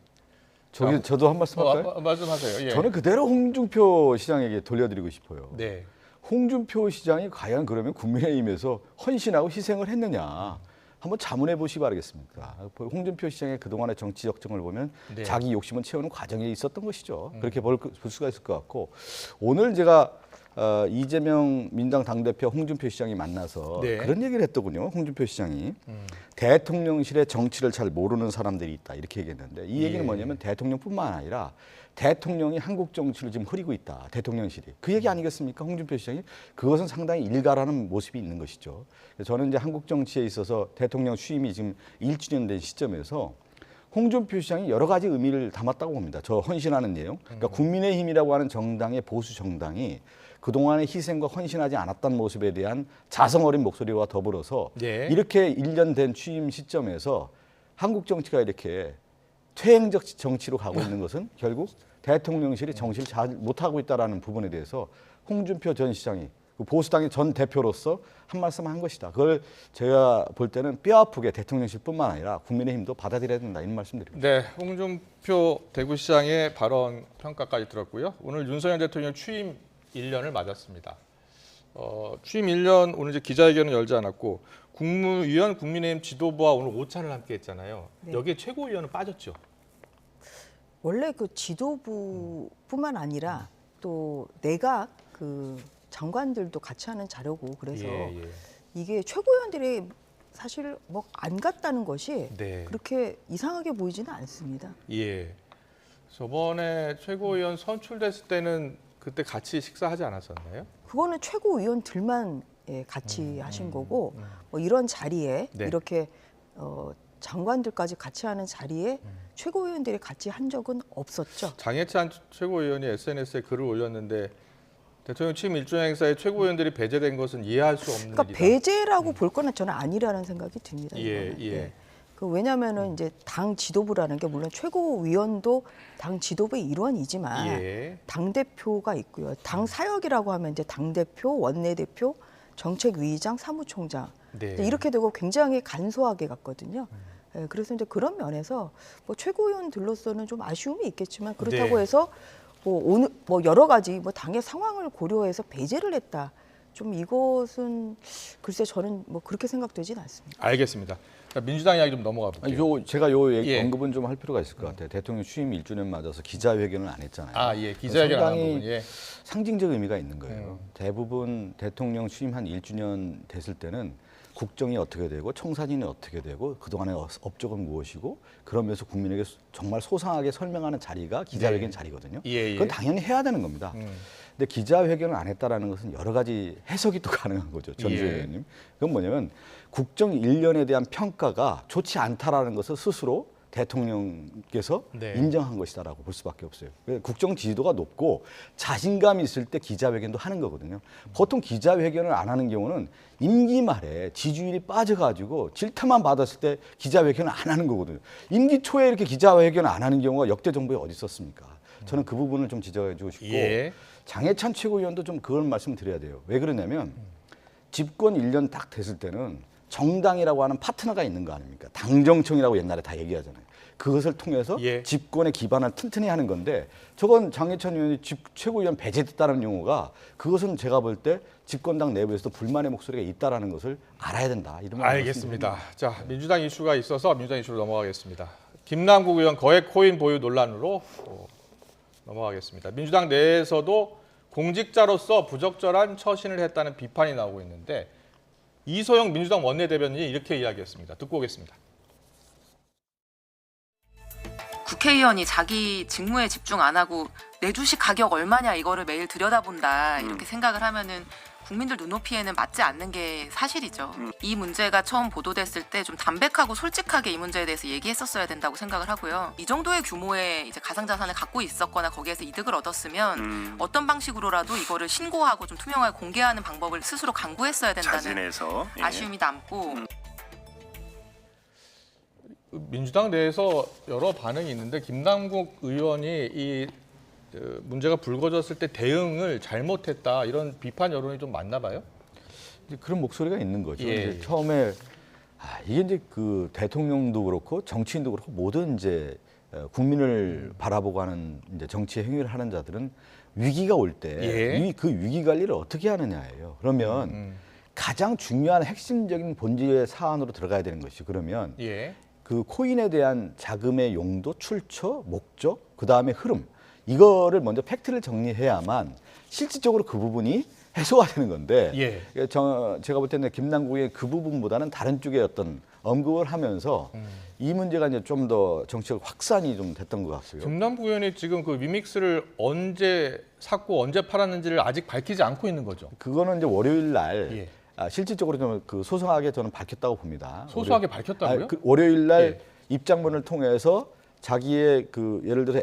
저도 한 말씀 할까요? 말씀하세요. 예. 저는 그대로 홍준표 시장에게 돌려드리고 싶어요. 네. 홍준표 시장이 과연 그러면 국민의힘에서 헌신하고 희생을 했느냐 한번 자문해 보시기 바라겠습니다. 홍준표 시장의 그동안의 정치 역정을 보면 네. 자기 욕심을 채우는 과정에 있었던 것이죠. 그렇게 볼 수가 있을 것 같고, 오늘 제가 이재명 민주당 당대표 홍준표 시장이 만나서 네. 그런 얘기를 했더군요. 홍준표 시장이 대통령실의 정치를 잘 모르는 사람들이 있다 이렇게 얘기했는데, 이 얘기는 예. 뭐냐면 대통령뿐만 아니라 대통령이 한국 정치를 지금 흐리고 있다. 대통령실이. 그 얘기 아니겠습니까? 홍준표 시장이. 그것은 상당히 일가라는 모습이 있는 것이죠. 저는 이제 한국 정치에 있어서 대통령 취임이 지금 1주년 된 시점에서 홍준표 시장이 여러 가지 의미를 담았다고 봅니다. 저 헌신하는 내용. 그러니까 국민의힘이라고 하는 정당의 보수 정당이 그동안의 희생과 헌신하지 않았던 모습에 대한 자성 어린 목소리와 더불어서 네. 이렇게 1년 된 취임 시점에서 한국 정치가 이렇게 퇴행적 정치로 가고 있는 것은 결국 대통령실이 정치를 잘 못하고 있다는 부분에 대해서 홍준표 전 시장이 보수당의 전 대표로서 한 말씀 한 것이다. 그걸 제가 볼 때는 뼈아프게 대통령실뿐만 아니라 국민의힘도 받아들여야 된다 이런 말씀드립니다. 네, 홍준표 대구시장의 발언 평가까지 들었고요. 오늘 윤석열 대통령 취임 1년을 맞았습니다. 취임 1년 오늘 이제 기자회견은 열지 않았고 국무위원 국민의힘 지도부와 오늘 오찬을 함께 했잖아요. 네. 여기에 최고위원은 빠졌죠. 원래 그 지도부뿐만 아니라 또 내각 그 장관들도 같이 하는 자료고, 그래서 예. 이게 최고위원들이 사실 뭐 안 갔다는 것이 네. 그렇게 이상하게 보이지는 않습니다. 예. 저번에 최고위원 선출됐을 때는 그때 같이 식사하지 않았었나요? 그거는 최고위원들만 같이 하신 거고, 뭐 이런 자리에 네. 이렇게 장관들까지 같이 하는 자리에 최고위원들이 같이 한 적은 없었죠. 장해찬 최고위원이 SNS에 글을 올렸는데 대통령 취임 1주년 행사에 최고위원들이 배제된 것은 이해할 수 없는 그러니까 일이다. 배제라고 볼 거는 저는 아니라는 생각이 듭니다. 예, 이거는. 예. 그 왜냐하면은 이제 당 지도부라는 게 물론 최고위원도 당 지도부의 일원이지만 예. 당 대표가 있고요. 당 사역이라고 하면 이제 당 대표, 원내대표, 정책위의장, 사무총장 네. 이렇게 되고 굉장히 간소하게 갔거든요. 예, 그래서 이제 그런 면에서 뭐 최고위원들로서는 좀 아쉬움이 있겠지만 그렇다고 네. 해서 뭐 오늘 뭐 여러 가지 뭐 당의 상황을 고려해서 배제를 했다. 좀 이것은 글쎄 저는 뭐 그렇게 생각되진 않습니다. 알겠습니다. 자, 민주당 이야기 좀 넘어가 볼게요. 제가 요 얘기 예. 언급은 좀 할 필요가 있을 것 같아요. 대통령 취임 1주년 맞아서 기자회견을 안 했잖아요. 아, 예. 기자회견 안 한 상당히 부분. 예. 상징적 의미가 있는 거예요. 대부분 대통령 취임 한 1주년 됐을 때는 국정이 어떻게 되고 청사진이 어떻게 되고 그동안의 업적은 무엇이고 그러면서 국민에게 정말 소상하게 설명하는 자리가 기자회견 네. 자리거든요. 예, 예. 그건 당연히 해야 되는 겁니다. 근데 기자회견을 안 했다라는 것은 여러 가지 해석이 또 가능한 거죠. 전주혜 예. 의원님. 그건 뭐냐면 국정 1년에 대한 평가가 좋지 않다라는 것을 스스로 대통령께서 네. 인정한 것이다라고 볼 수밖에 없어요. 국정 지지도가 높고 자신감이 있을 때 기자회견도 하는 거거든요. 보통 기자회견을 안 하는 경우는 임기 말에 지지율이 빠져가지고 질타만 받았을 때 기자회견을 안 하는 거거든요. 임기 초에 이렇게 기자회견을 안 하는 경우가 역대 정부에 어디 있었습니까? 저는 그 부분을 좀 지적해주고 싶고 예. 장해찬 최고위원도 좀 그걸 말씀드려야 돼요. 왜 그러냐면 집권 1년 딱 됐을 때는 정당이라고 하는 파트너가 있는 거 아닙니까? 당정청이라고 옛날에 다 얘기하잖아요. 그것을 통해서 예. 집권의 기반을 튼튼히 하는 건데 저건 장해찬 의원이 최고위원 배제됐다는 용어가 그것은 제가 볼 때 집권당 내부에서도 불만의 목소리가 있다라는 것을 알아야 된다. 이런 말 알겠습니다. 자, 민주당 이슈가 있어서 민주당 이슈로 넘어가겠습니다. 김남국 의원 거액 코인 보유 논란으로 넘어가겠습니다. 민주당 내에서도 공직자로서 부적절한 처신을 했다는 비판이 나오고 있는데 이소영 민주당 원내대변인이 이렇게 이야기했습니다. 듣고 오겠습니다. 국회의원이 자기 직무에 집중 안 하고 내 주식 가격 얼마냐 이거를 매일 들여다본다 이렇게 생각을 하면은 국민들 눈높이에는 맞지 않는 게 사실이죠. 이 문제가 처음 보도됐을 때 좀 담백하고 솔직하게 이 문제에 대해서 얘기했었어야 된다고 생각을 하고요. 이 정도의 규모의 이제 가상자산을 갖고 있었거나 거기에서 이득을 얻었으면 어떤 방식으로라도 이거를 신고하고 좀 투명하게 공개하는 방법을 스스로 강구했어야 된다는 자진해서 아쉬움이 남고 민주당 내에서 여러 반응이 있는데 김남국 의원이 이 문제가 불거졌을 때 대응을 잘못했다 이런 비판 여론이 좀 많나 봐요? 이제 그런 목소리가 있는 거죠. 예. 이제 처음에 이게 이제 그 대통령도 그렇고 정치인도 그렇고 모든 이제 국민을 바라보고 하는 이제 정치 행위를 하는 자들은 위기가 올 때 그 위기 관리를 어떻게 하느냐예요. 그러면 가장 중요한 핵심적인 본질의 사안으로 들어가야 되는 것이 그러면 그 코인에 대한 자금의 용도, 출처, 목적, 그 다음에 흐름 이거를 먼저 팩트를 정리해야만 실질적으로 그 부분이 해소가 되는 건데 제가 볼 때는 김남국의 그 부분보다는 다른 쪽의 어떤 언급을 하면서 이 문제가 이제 좀 더 정치적 확산이 좀 됐던 것 같고요. 김남국 의원이 지금 그 위믹스를 언제 샀고 언제 팔았는지를 아직 밝히지 않고 있는 거죠? 그거는 이제 월요일 날 실질적으로 좀 그 소소하게 저는 밝혔다고 봅니다. 소소하게 밝혔다고요? 그 월요일 날 입장문을 통해서 자기의 그 예를 들어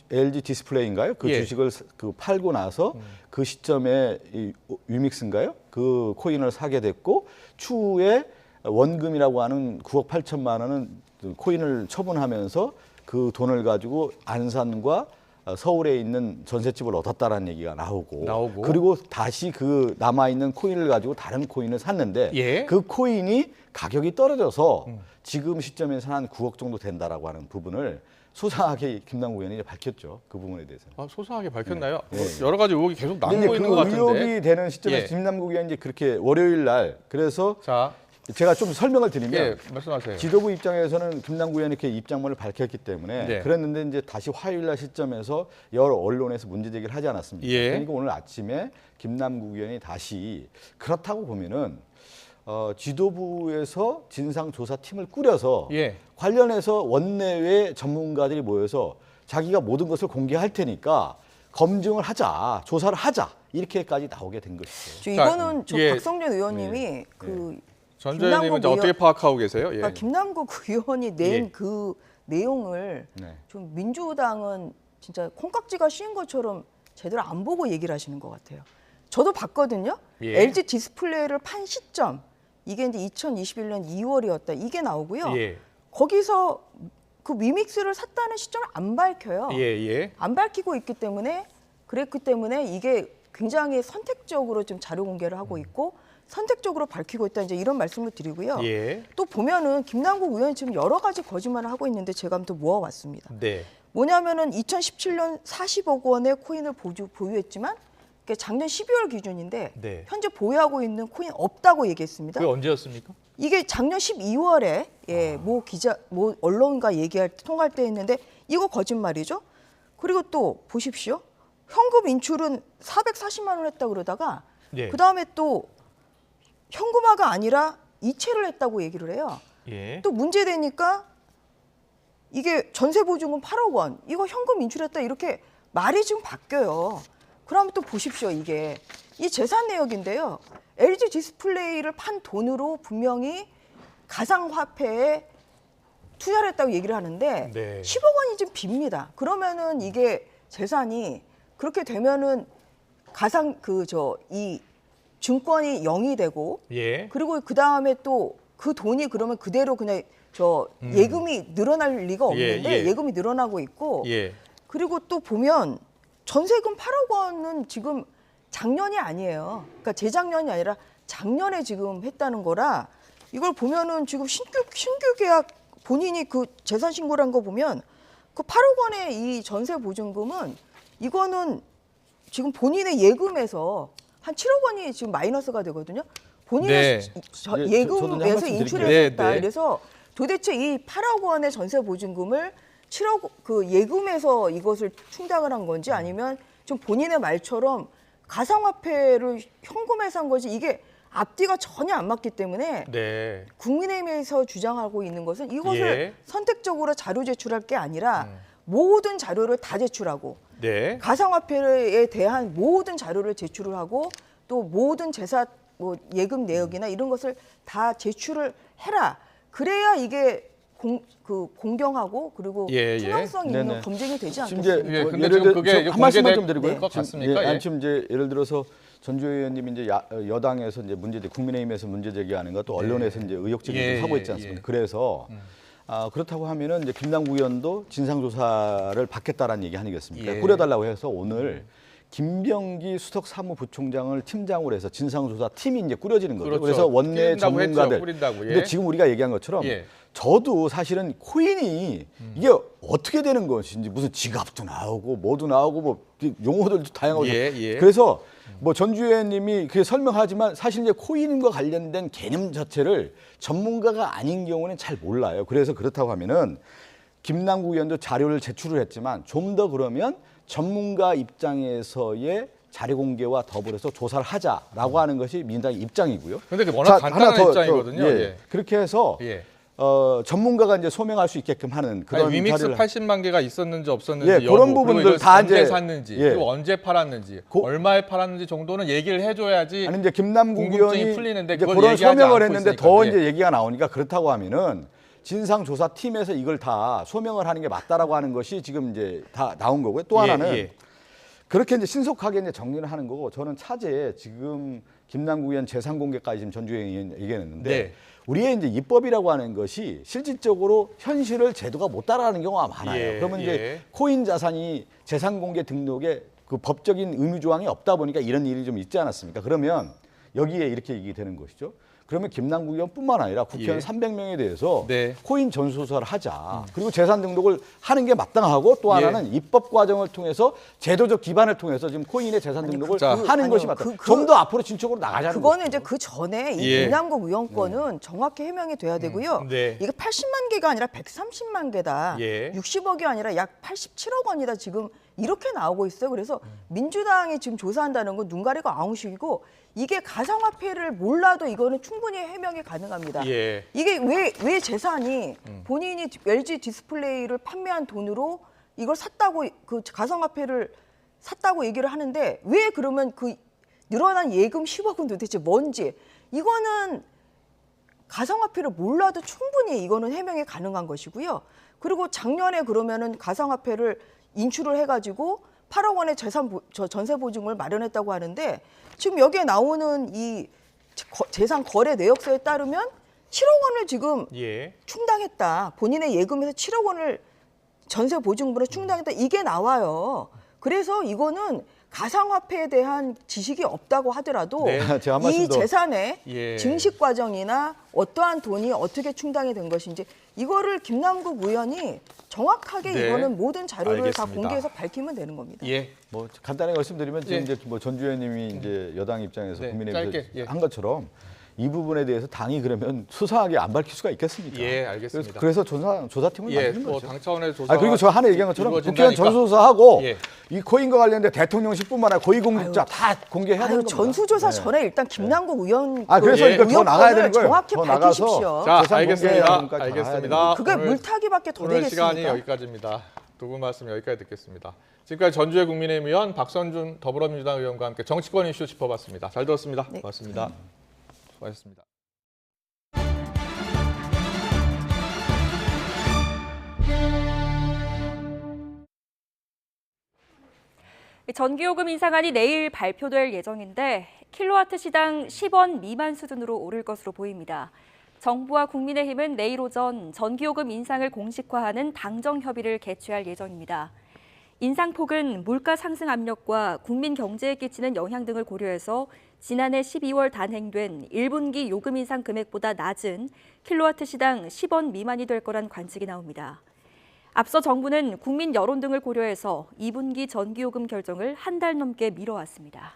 LG 디스플레이인가요? 그 주식을 그 팔고 나서 그 시점에 이 위믹스인가요? 그 코인을 사게 됐고 추후에 원금이라고 하는 9억 8천만 원은 코인을 처분하면서 그 돈을 가지고 안산과 서울에 있는 전셋집을 얻었다라는 얘기가 나오고 그리고 다시 그 남아있는 코인을 가지고 다른 코인을 샀는데 그 코인이 가격이 떨어져서 지금 시점에서 한 9억 정도 된다라고 하는 부분을 소상하게 김남국 의원이 밝혔죠. 그 부분에 대해서. 소상하게 밝혔나요? 여러 가지 의혹이 계속 남고 있는 것 같은데. 의혹이 되는 시점에서 김남국 의원이 그렇게 월요일 날 그래서 제가 좀 설명을 드리면 말씀하세요. 지도부 입장에서는 김남국 의원이 이렇게 입장문을 밝혔기 때문에 그랬는데 이제 다시 화요일 날 시점에서 여러 언론에서 문제 제기를 하지 않았습니까? 그러니까 오늘 아침에 김남국 의원이 다시 그렇다고 보면은 지도부에서 진상조사팀을 꾸려서 관련해서 원내외 전문가들이 모여서 자기가 모든 것을 공개할 테니까 검증을 하자, 조사를 하자 이렇게까지 나오게 된 것이죠. 이거는 박성준 의원님이 전 의원님은 어떻게 파악하고 계세요? 김남국 의원이 낸 그 내용을 좀 민주당은 진짜 콩깍지가 씌인 것처럼 제대로 안 보고 얘기를 하시는 것 같아요. 저도 봤거든요. LG 디스플레이를 판 시점 이게 이제 2021년 2월이었다 이게 나오고요. 거기서 그 위믹스를 샀다는 시점을 안 밝혀요. 안 밝히고 있기 때문에 그랬기 때문에 이게 굉장히 선택적으로 좀 자료 공개를 하고 있고 선택적으로 밝히고 있다 이제 이런 말씀을 드리고요. 또 보면은 김남국 의원이 지금 여러 가지 거짓말을 하고 있는데 제가 한번 또 모아왔습니다. 뭐냐면은 2017년 40억 원의 코인을 보유했지만 작년 12월 기준인데 현재 보유하고 있는 코인 없다고 얘기했습니다. 그게 언제였습니까? 이게 작년 12월에 모 언론과 통화할 때 했는데 이거 거짓말이죠. 그리고 또 보십시오. 현금 인출은 440만 원 했다 그러다가 그 다음에 또 현금화가 아니라 이체를 했다고 얘기를 해요. 또 문제되니까 이게 전세보증금 8억 원, 이거 현금 인출했다 이렇게 말이 지금 바뀌어요. 그러면 또 보십시오. 이게 이 재산 내역인데요. LG 디스플레이를 판 돈으로 분명히 가상화폐에 투자를 했다고 얘기를 하는데 10억 원이 좀 빕니다. 그러면은 이게 재산이 그렇게 되면은 이 증권이 0이 되고 그리고 그 다음에 또 그 돈이 그러면 그대로 그냥 예금이 늘어날 리가 없는데 예금이 늘어나고 있고 그리고 또 보면 전세금 8억 원은 지금 작년이 아니에요. 그러니까 재작년이 아니라 작년에 지금 했다는 거라 이걸 보면은 지금 신규 계약 본인이 그 재산 신고를 한 거 보면 그 8억 원의 이 전세 보증금은 이거는 지금 본인의 예금에서 한 7억 원이 지금 마이너스가 되거든요. 본인의 예금에서 인출을 했다. 그래서 도대체 이 8억 원의 전세 보증금을 7억 그 예금에서 이것을 충당을 한 건지 아니면 좀 본인의 말처럼 가상화폐를 현금에 산 거지 이게 앞뒤가 전혀 안 맞기 때문에 국민의힘에서 주장하고 있는 것은 이것을 선택적으로 자료 제출할 게 아니라 모든 자료를 다 제출하고 가상화폐에 대한 모든 자료를 제출을 하고 또 모든 재산 뭐 예금 내역이나 이런 것을 다 제출을 해라. 그래야 이게 공정하고 그리고 투명성 있는 네네. 검증이 되지 지금 않겠습니까? 이제 근데 지금 그게 한 말씀만 좀 드리고요. 될 것 같습니까? 지금 이제 예를 들어서 전주혜 의원님이 이제 여당에서 이제 국민의힘에서 문제 제기하는 것, 또 언론에서 이제 의혹 제기를 하고 있지 않습니까? 그래서 그렇다고 하면은 이제 김남국 의원도 진상조사를 받겠다라는 얘기 아니겠습니까? 꾸려달라고 해서 오늘 김병기 수석 사무부총장을 팀장으로 해서 진상조사 팀이 이제 꾸려지는 거죠. 그렇죠. 그래서 원내 전문가들. 뿌린다고. 근데 지금 우리가 얘기한 것처럼 저도 사실은 코인이 이게 어떻게 되는 것인지 무슨 지갑도 나오고 뭐도 나오고 뭐 용어들도 다양하고 그래서 뭐 전주혜 의원님이 그게 설명하지만 사실 이제 코인과 관련된 개념 자체를 전문가가 아닌 경우는 잘 몰라요. 그래서 그렇다고 하면은 김남국 의원도 자료를 제출을 했지만 좀 더 그러면 전문가 입장에서의 자료 공개와 더불어서 조사를 하자라고 하는 것이 민주당의 입장이고요. 근데 그게 워낙 간단한 입장이거든요. 그렇게 해서 전문가가 이제 소명할 수 있게끔 하는 그런 위믹스 자료를 80만 개가 있었는지 없었는지 그런 부분들 다 언제 이제 샀는지 그리고 언제 팔았는지 얼마에 팔았는지 정도는 얘기를 해줘야지. 아니 이제 김남국 의원이 풀리는데 이제 그걸 그런 얘기하지 소명을 않고 했는데 있으니까. 더 이제 얘기가 나오니까 그렇다고 하면은 진상조사팀에서 이걸 다 소명을 하는 게 맞다라고 하는 것이 지금 이제 다 나온 거고요. 또 하나는 그렇게 이제 신속하게 이제 정리를 하는 거고, 저는 차제에 지금 김남국 의원 재산 공개까지 지금 전주혜 의원 얘기했는데 우리의 이제 입법이라고 하는 것이 실질적으로 현실을 제도가 못 따라가는 경우가 많아요. 그러면 이제 코인 자산이 재산 공개 등록에 그 법적인 의무 조항이 없다 보니까 이런 일이 좀 있지 않았습니까? 그러면 여기에 이렇게 얘기되는 것이죠. 그러면 김남국 의원뿐만 아니라 국회의원 300명에 대해서 코인 전수조사를 하자. 그리고 재산 등록을 하는 게 마땅하고 또 하나는 입법 과정을 통해서 제도적 기반을 통해서 지금 코인의 재산 등록을 하는 것이 맞다. 좀 더 앞으로 진척으로 나가자는 그거는 거죠. 이제 그 전에 이 김남국 의원 건은 정확히 해명이 돼야 되고요. 이게 80만 개가 아니라 130만 개다. 60억이 아니라 약 87억 원이다. 지금 이렇게 나오고 있어요. 그래서 민주당이 지금 조사한다는 건 눈 가리고 아웅식이고, 이게 가상화폐를 몰라도 이거는 충분히 해명이 가능합니다. 이게 왜 재산이 본인이 LG 디스플레이를 판매한 돈으로 이걸 샀다고, 그 가상화폐를 샀다고 얘기를 하는데 왜 그러면 그 늘어난 예금 10억은 도대체 뭔지, 이거는 가상화폐를 몰라도 충분히 이거는 해명이 가능한 것이고요. 그리고 작년에 그러면은 가상화폐를 인출을 해가지고 8억 원의 전세 보증을 마련했다고 하는데, 지금 여기에 나오는 이 재산 거래 내역서에 따르면 7억 원을 지금 충당했다. 본인의 예금에서 7억 원을 전세 보증금으로 충당했다. 이게 나와요. 그래서 이거는 가상화폐에 대한 지식이 없다고 하더라도 이 재산의 증식 과정이나 어떠한 돈이 어떻게 충당이 된 것인지 이거를 김남국 의원이 정확하게 이거는 모든 자료를 다 공개해서 밝히면 되는 겁니다. 뭐 간단하게 말씀드리면 지금 이제 뭐 전주혜 의원님이 이제 여당 입장에서 국민의힘에서 한 것처럼 이 부분에 대해서 당이 그러면 수사하게 안 밝힐 수가 있겠습니까? 알겠습니다. 그래서 조사팀을 만드는 거죠. 당 차원의 조사. 그리고 저 하나 얘기한 것처럼 국회의원 전수조사하고 이 코인과 관련된 대통령실뿐만 아니라 고위공직자 다 공개해야 되는 겁니다. 전수조사 전에 일단 김남국 의원 그래서 이거 더 나가야 되는 거예요. 정확히 밝히십시오. 자, 알겠습니다. 그게 물타기밖에 더 오늘 되겠습니까? 시간이 여기까지입니다. 두 분 말씀 여기까지 듣겠습니다. 지금까지 전주의 국민의힘 의원 박선준 더불어민주당 의원과 함께 정치권 이슈 짚어봤습니다. 잘 들었습니다. 고맙습니다. 수고하셨습니다. 전기요금 인상안이 내일 발표될 예정인데 킬로와트 시당 10원 미만 수준으로 오를 것으로 보입니다. 정부와 국민의힘은 내일 오전 전기요금 인상을 공식화하는 당정 협의를 개최할 예정입니다. 인상폭은 물가 상승 압력과 국민 경제에 끼치는 영향 등을 고려해서 지난해 12월 단행된 1분기 요금 인상 금액보다 낮은 킬로와트 시당 10원 미만이 될 거란 관측이 나옵니다. 앞서 정부는 국민 여론 등을 고려해서 2분기 전기요금 결정을 한 달 넘게 미뤄왔습니다.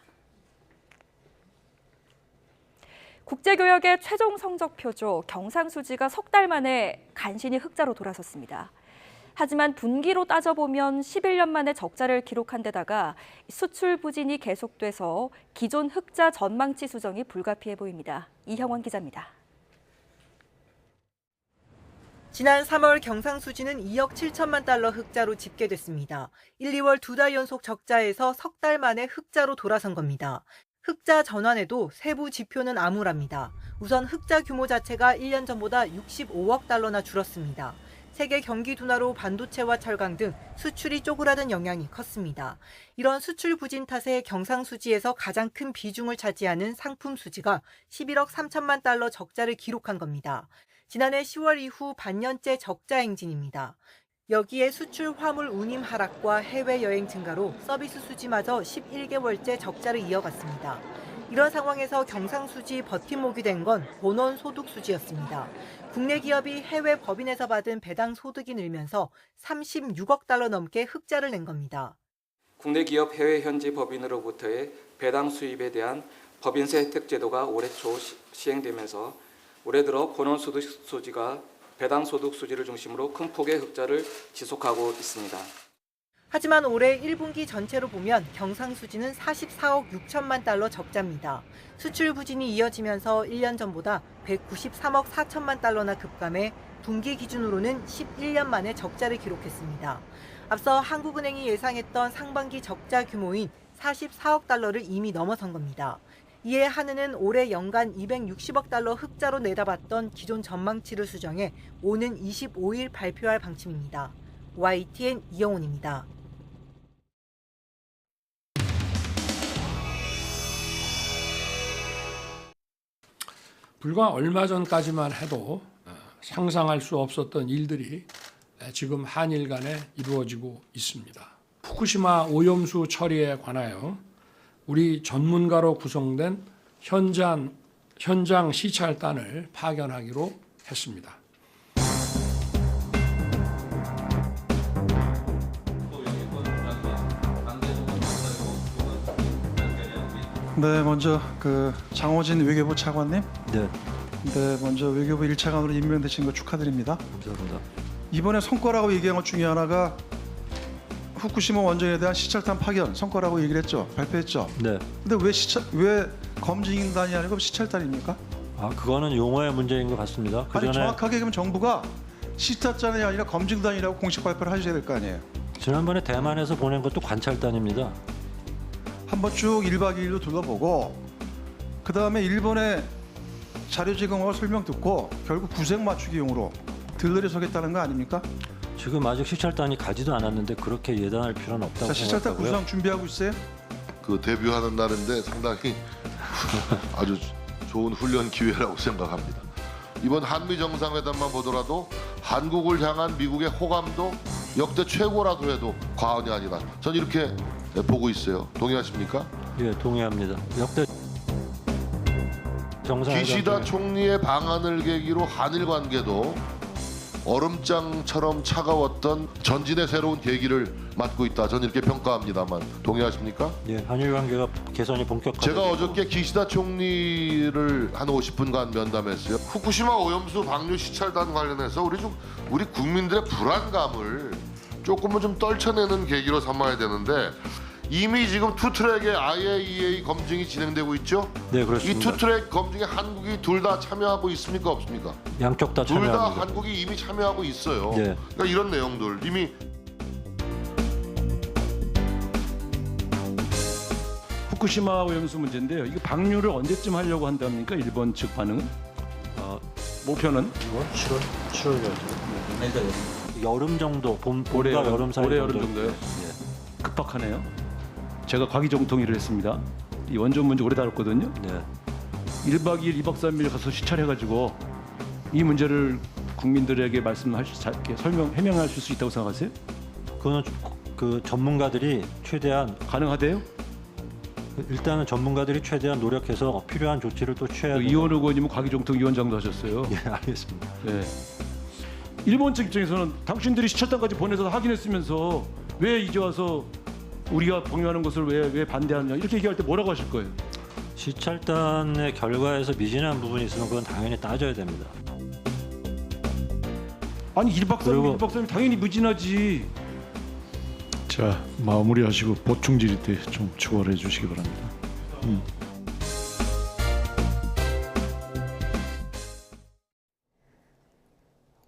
국제교역의 최종 성적표죠. 경상수지가 석 달 만에 간신히 흑자로 돌아섰습니다. 하지만 분기로 따져보면 11년 만에 적자를 기록한 데다가 수출 부진이 계속돼서 기존 흑자 전망치 수정이 불가피해 보입니다. 이형원 기자입니다. 지난 3월 경상수지는 2억 7천만 달러 흑자로 집계됐습니다. 1, 2월 두 달 연속 적자에서 석 달 만에 흑자로 돌아선 겁니다. 흑자 전환에도 세부 지표는 암울합니다. 우선 흑자 규모 자체가 1년 전보다 65억 달러나 줄었습니다. 세계 경기 둔화로 반도체와 철강 등 수출이 쪼그라든 영향이 컸습니다. 이런 수출 부진 탓에 경상수지에서 가장 큰 비중을 차지하는 상품 수지가 11억 3천만 달러 적자를 기록한 겁니다. 지난해 10월 이후 반년째 적자 행진입니다. 여기에 수출 화물 운임 하락과 해외여행 증가로 서비스 수지마저 11개월째 적자를 이어갔습니다. 이런 상황에서 경상수지 버팀목이 된 건 본원 소득 수지였습니다. 국내 기업이 해외 법인에서 받은 배당 소득이 늘면서 36억 달러 넘게 흑자를 낸 겁니다. 국내 기업 해외 현지 법인으로부터의 배당 수입에 대한 법인세 혜택 제도가 올해 초 시행되면서 올해 들어 본원 소득 수지가 배당 소득 수지를 중심으로 큰 폭의 흑자를 지속하고 있습니다. 하지만 올해 1분기 전체로 보면 경상수지는 44억 6천만 달러 적자입니다. 수출 부진이 이어지면서 1년 전보다 193억 4천만 달러나 급감해 분기 기준으로는 11년 만에 적자를 기록했습니다. 앞서 한국은행이 예상했던 상반기 적자 규모인 44억 달러를 이미 넘어선 겁니다. 이에 한은은 올해 연간 260억 달러 흑자로 내다봤던 기존 전망치를 수정해 오는 25일 발표할 방침입니다. YTN 이영훈입니다. 불과 얼마 전까지만 해도 상상할 수 없었던 일들이 지금 한일 간에 이루어지고 있습니다. 후쿠시마 오염수 처리에 관하여 우리 전문가로 구성된 현장 시찰단을 파견하기로 했습니다. 네, 먼저 장호진 외교부 차관님. 네. 네, 먼저 외교부 1차관으로 임명되신 거 축하드립니다. 감사합니다. 이번에 성과라고 얘기한 것 중에 하나가 후쿠시마 원전에 대한 시찰단 파견 성과라고 얘기를 했죠. 발표했죠. 네. 근데 왜 검증단이 아니고 시찰단입니까? 아, 그거는 용어의 문제인 것 같습니다. 아니 정확하게 그럼 정부가 시찰단이 아니라 검증단이라고 공식 발표를 하셔야 될 거 아니에요. 지난번에 대만에서 보낸 것도 관찰단입니다. 한번 쭉 1박 2일로 둘러보고 그 다음에 일본의 자료 제공하고 설명 듣고 결국 구색 맞추기용으로 들러리 서겠다는 거 아닙니까? 지금 아직 시찰단이 가지도 않았는데 그렇게 예단할 필요는 없다고 자, 시찰단 생각하고요. 구성 준비하고 있어요? 그 데뷔하는 날인데 상당히 아주 좋은 훈련 기회라고 생각합니다. 이번 한미 정상회담만 보더라도 한국을 향한 미국의 호감도 역대 최고라고 해도 과언이 아니다. 전 이렇게 보고 있어요. 동의하십니까? 예, 동의합니다. 역대 정상회담 기시다 총리의 방한을 계기로 한일 관계도 얼음장처럼 차가웠던 전진의 새로운 계기를 맞고 있다. 저는 이렇게 평가합니다만 동의하십니까? 예, 한일 관계가 개선이 본격화되고 제가 어저께 기시다 총리를 한 50분간 면담했어요. 후쿠시마 오염수 방류 시찰단 관련해서 우리 국민들의 불안감을 조금은 좀 떨쳐내는 계기로 삼아야 되는데 이미 지금 투트랙의 IAEA 검증이 진행되고 있죠? 네, 그렇습니다. 이 투트랙 검증에 한국이 둘 다 참여하고 있습니까? 없습니까? 양쪽 다 둘 다 참여합니다. 한국이 이미 참여하고 있어요. 네. 그러니까 이런 내용들 이미 후쿠시마 오염수 문제인데요. 이거 방류를 언제쯤 하려고 한답니까? 일본 측 반응은? 목표는? 7월이죠. 여름 정도, 봄과 올해 여름 사이 올해 여름 정도. 정도요? 급박하네요. 제가 과기정통일을 했습니다. 이 원전 문제 오래 다뤘거든요. 네. 1박 2일, 2박 3일 가서 시찰해가지고 이 문제를 국민들에게 해명할 수 있다고 생각하세요? 그거는 그 전문가들이 최대한 가능하대요? 일단은 전문가들이 최대한 노력해서 필요한 조치를 또 취해야 돼요. 이원 의원님은 과기정통위원장도 하셨어요. 예, 알겠습니다. 네. 일본 측 입장에서는 당신들이 시찰단까지 보내서 확인했으면서 왜 이제 와서 우리가 공유하는 것을 왜 반대하느냐 이렇게 얘기할 때 뭐라고 하실 거예요? 시찰단의 결과에서 미진한 부분이 있으면 그건 당연히 따져야 됩니다. 아니 1박 3일, 1박 3일 당연히 무진하지. 자, 마무리하시고 보충 질의 때 좀 추가해 주시기 바랍니다.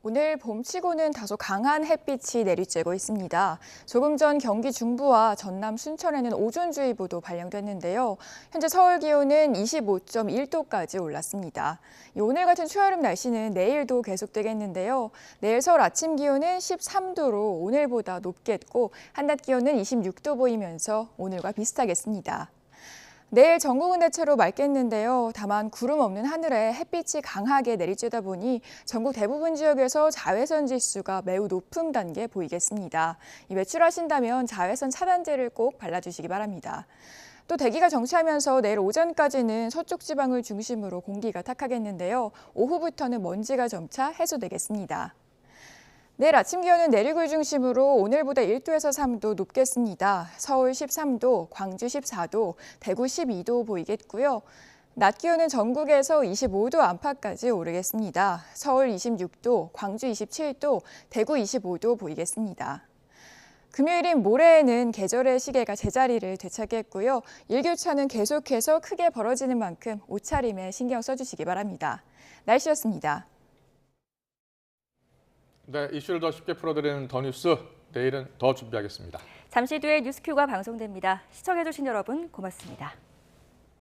오늘 봄치고는 다소 강한 햇빛이 내리쬐고 있습니다. 조금 전 경기 중부와 전남 순천에는 오존주의보도 발령됐는데요. 현재 서울 기온은 25.1도까지 올랐습니다. 오늘 같은 추여름 날씨는 내일도 계속되겠는데요. 내일 서울 아침 기온은 13도로 오늘보다 높겠고 한낮 기온은 26도 보이면서 오늘과 비슷하겠습니다. 내일 전국은 대체로 맑겠는데요. 다만 구름 없는 하늘에 햇빛이 강하게 내리쬐다 보니 전국 대부분 지역에서 자외선 지수가 매우 높은 단계 보이겠습니다. 외출하신다면 자외선 차단제를 꼭 발라주시기 바랍니다. 또 대기가 정체하면서 내일 오전까지는 서쪽 지방을 중심으로 공기가 탁하겠는데요. 오후부터는 먼지가 점차 해소되겠습니다. 내일 아침 기온은 내륙을 중심으로 오늘보다 1도에서 3도 높겠습니다. 서울 13도, 광주 14도, 대구 12도 보이겠고요. 낮 기온은 전국에서 25도 안팎까지 오르겠습니다. 서울 26도, 광주 27도, 대구 25도 보이겠습니다. 금요일인 모레에는 계절의 시계가 제자리를 되찾겠고요. 일교차는 계속해서 크게 벌어지는 만큼 옷차림에 신경 써주시기 바랍니다. 날씨였습니다. 네, 이슈를 더 쉽게 풀어드리는 더 뉴스, 내일은 더 준비하겠습니다. 잠시 뒤에 뉴스큐가 방송됩니다. 시청해주신 여러분 고맙습니다.